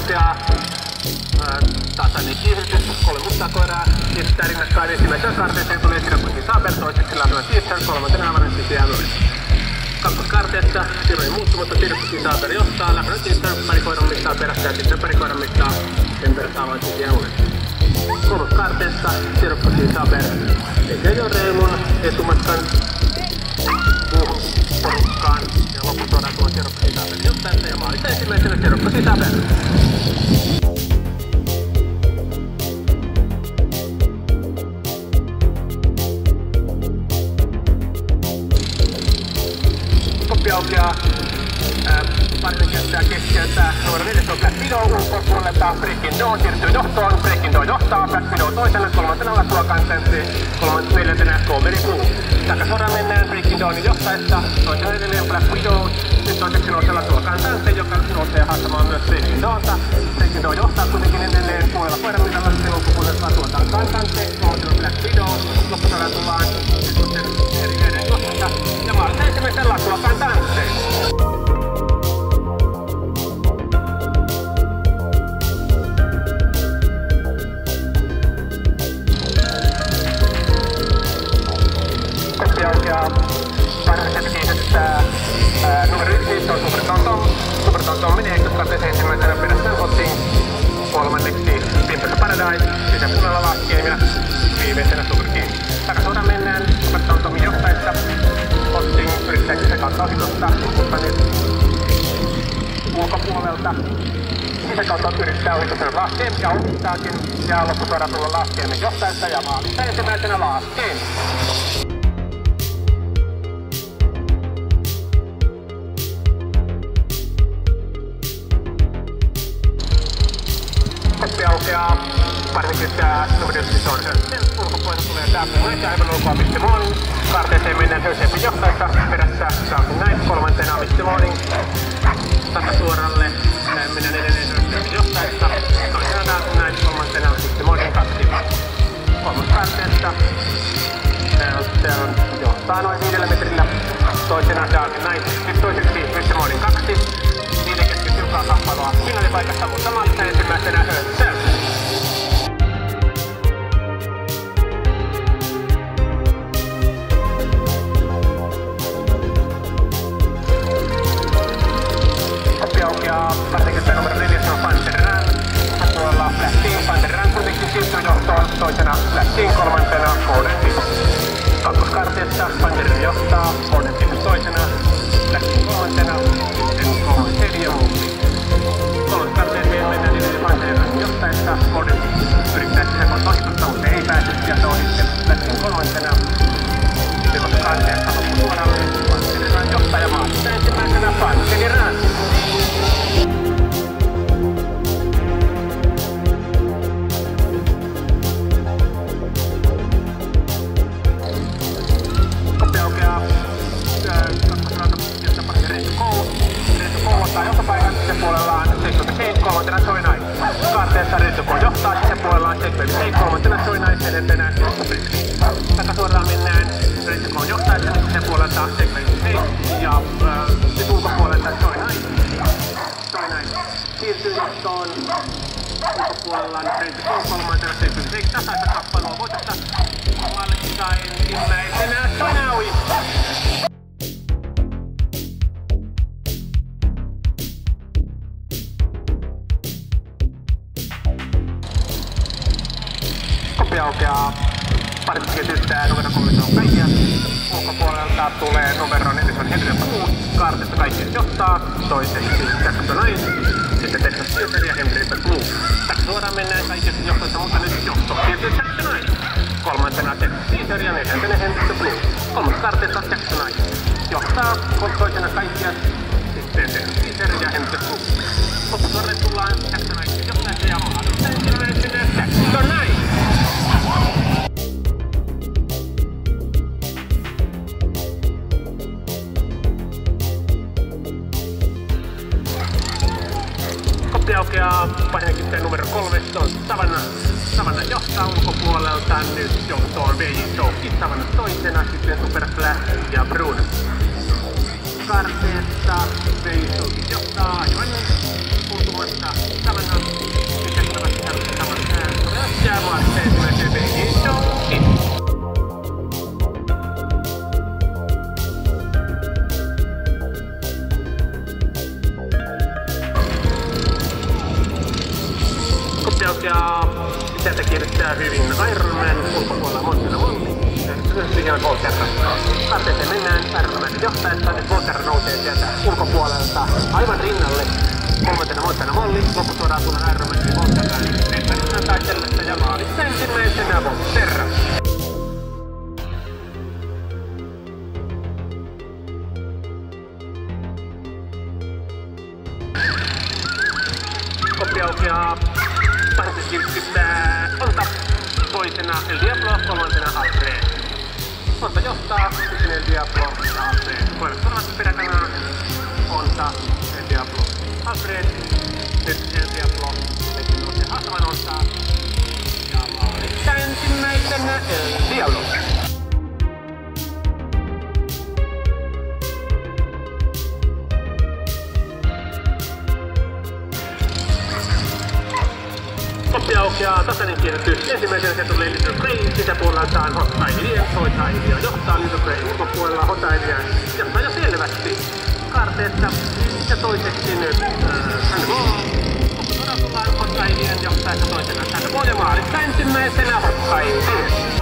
aukeaa. Tasainen kiihdytys, 3 mustaa koiraa. Kiihdyttää rinnakkain ensimmäisellä kaarteeseen tulee Sirokkosi Saber, toiseksi Lähdön Tiister, kolmantena Avanessi Jäämöri. Kakkoskaarteessa Sirojen muuttumatta Sirokkosi Saber johtaa, Lähdön Tiister parikoiran mittaa perässä ja sitten parikoiran mittaa Emper Avanessi Jäämöri. Kolmoskaarteessa Sirokkosi Saber tekee jo reilun etumatkan muuhun porukkaan ja loppusuoraan tuon Sirokkosi Saber johtaessa ja maalissa ensimmäisenä Sirokkosi Saber. Aukeaa. Parinen kestää keskeltä. Numero 4 on Black Widow ulkopuolelta. Breaking Dawn siirtyy johtoon. Breaking Dawn johtaa. Black Widow toisena. Kolmantena Latuakan Senssi. Neljäntenä Coveri Blue. Takasuoraan mennään Breaking Dawnin johtaessa. Toisena edelleen Black Widow. Nyt toiseksi nousee Latuakan Senssi, joka nousee haastamaan myös Breaking Dawnta. Breaking Dawn johtaa kuitenkin edelleen puolella koiran mitalla. Sitten ulkopuolelta Latuakan Senssi. Kolmantena Black Widow. Loppusuoraan tullaan sitten eri eiden johtajasta. Ja maalissa ensimmäisen Latuakan Senssi. Parhaiten kiihdyttää numero 1 on Super Tonton. Super Tonton menee ykköskaarteeseen ensimmäisenä perässään kotiin. Kolmanneksi Pimpers Paradise, sisäpuolella Laskien ja viimeisenä Super King. Takasuoraan mennään Super Tontomin johtaessa. Kotiin yrittääkö se kautta ohitottaa kumppanit ulkopuolelta. Sisäkautta yrittää ohitottaa Laskien ja ohittaakin. Ja loppusuoraan tulla Laskien johtaessa ja maalissa ensimmäisenä Laskien. Koppi aukeaa. Parinen kestää numero 1 on Hölsen. Ulkopuolella tulee Dark Knight ja aivan ulkoa Mr. Morning. Kaarteeseen mennään Hölsenpin johtaessa. Perässä Dark Knight, kolmantena Mr. Morning. Takasuoralle mennään edelleen Hölsenpin johtaessa. Toisena Dark Knight, kolmantena Mr. Morning 2. Kolmoskaarteessa johtaa noin 5 metrillä. Toisena Dark Knight. Nyt toiseksi Mr. Morning 2. Niiden kesken tiukkaa kamppailua finaalipaikassa, mutta maalissa ensimmäisenä Hölsen. Koppi aukeaa. Partiketta numero 4 on Panterran. Tuolla Blastin. Panterran kuitenkin siirtyy johtoon. Toisena Blastin, kolmantena Golden. Kakkoskaarteessa Panterran johtaa. Golden toisena. Blastin kolmantena. Sitten Golden ja Muutti. Kolmoskarteeseen mennään edelleen Panterran johtaessa. Golden yrittää sisäkoon ohitusta, mutta ei pääse sieltä ohitte. Blastin kolmantena. Kakkoskaarteessa loppusuoralle. Panterran johtaja maalissa ensimmäisenä Panterran. Kolmantena Joy Knight. Kaarteessa Retsuko johtaa sisäpuolellaan Segway 3. Joy Knight edeltänä Briski. Takasuoraan mennään Retsuko johtaessa sisäpuolelta Segway 8 ja nyt ulkopuolelta Joy Knight. Joy Knight siirtyy johtoon ulkopuolellaan Retsuko 3. Segway 8 tasaista kappalua voitosta. Maalissa ensimmäisenä Joy Knight. Koppi aukeaa. Parikki kesyttää numero 3 on Kaikkia. Ulkopuolelta tulee numero 4 on Henry Blue. Kaartesta Kaikkia johtaa. Toiseksi Jackson Knight. Sitten Texas Silver ja Henry Blue. Tässä suoraan mennään Kaikkia johtoista, mutta nyt johto siirtyy Jackson Knight. Kolmantena Texas Silver ja neljäntenä Henry Blue. Kolmas kaarteessa Jackson Knight. Johtaa toisena Kaikkia. Sitten Texas Silver ja Henry Blue. Loppusuoraan tullaan Jackson Knight johtaessa ja maalissa ensimmäisenä Jackson Knight. Koppi aukeaa. Painekitteen numero 3 on Savannah. Savannah johtaa ulkopuolelta. Nyt johtoon VJ Joki. Savannah toisena. Sitten Super Flash ja Brun. Karteessa VJ Joki johtaa aivan muista samannon yhdestävästi saman ja vaatteet myös hyvin showkin. Ja sieltä kiertää hyvin Ironman, ulkopuolella Montana Molli. Siihen Volterra. Karteeseen mennään, Ironman johtaessa, nyt Volterra nousee sieltä ulkopuolelta aivan rinnalle. Kolmantena Montana Molli, loppusuoraan tullaan Ironman ja Volterraan. Ensimmäisenä taistelussa ja maalissa ensimmäisenä Volterra. Koppi aukeaa. Parti kirkkyttää Onta, toisena El Diablo, kolmantena Alfred. Onta johtaa, sitten El Diablo ja Alfred. Koirat turvassa peräkanaa, Onta, El Diablo, Alfred. Nyt El Diablo, sitten nousee haastavan Ontaa. Ja maalissa ensimmäisenä El Diablo. Koppi aukeaa, tasainen kierrätys. Ensimmäisenä se tulee Little Grey, sisäpuoleltaan Hot Alien. Hot Alien johtaa Little Grey ulkopuolella. Hot Alien johtaa jo selvästi kaarteessa. Ja toiseksi nyt Thunderball. Loppusuoraan tullaan Hot Alien johtaessa toisena Thunderball ja maalissa ensimmäisenä Hot Alien.